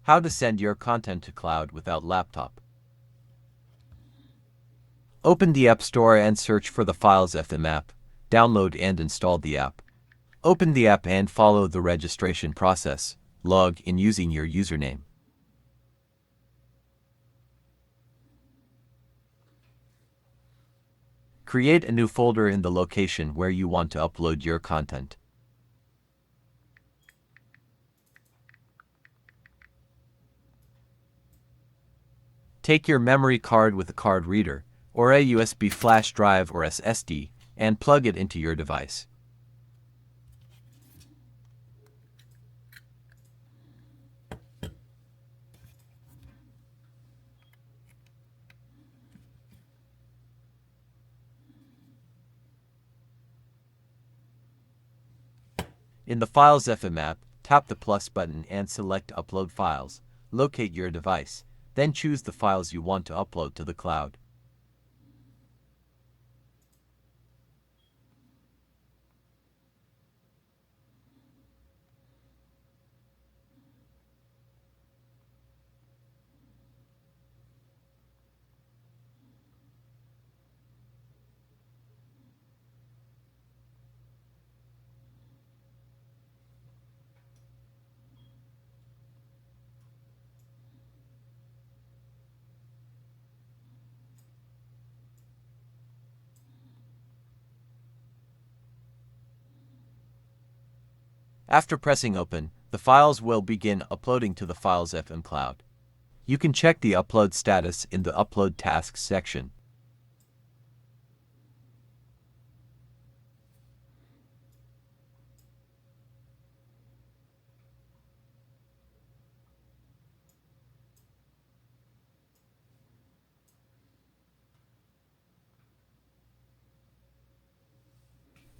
How to send your content to cloud without laptop. Open the App Store and search for the Files.fm app. Download and install the app. Open the app and follow the registration process. Log in using your username. Create a new folder in the location where you want to upload your content. Take your memory card with a card reader, or a USB flash drive or SSD, and plug it into your device. In the Files.fm app, tap the plus button and select Upload Files. Locate your device, then choose the files you want to upload to the cloud. After pressing open, the files will begin uploading to the Files.fm cloud. You can check the upload status in the Upload Tasks section.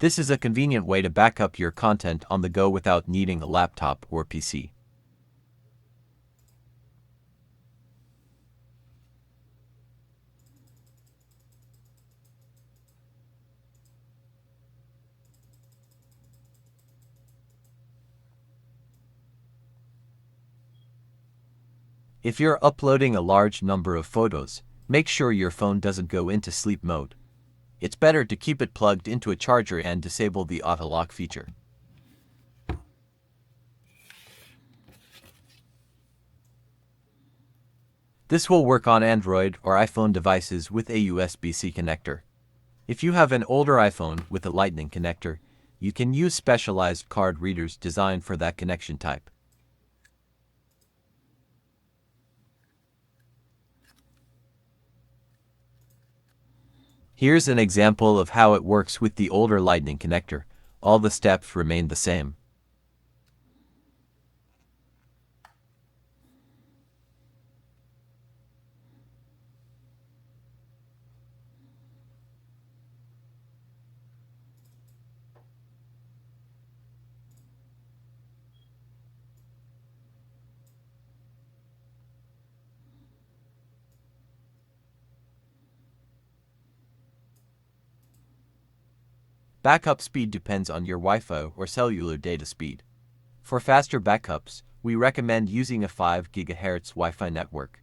This is a convenient way to back up your content on the go without needing a laptop or PC. If you're uploading a large number of photos, make sure your phone doesn't go into sleep mode. It's better to keep it plugged into a charger and disable the auto lock feature. This will work on Android or iPhone devices with a USB-C connector. If you have an older iPhone with a Lightning connector, you can use specialized card readers designed for that connection type. Here's an example of how it works with the older Lightning connector. All the steps remain the same. Backup speed depends on your Wi-Fi or cellular data speed. For faster backups, we recommend using a 5 GHz Wi-Fi network.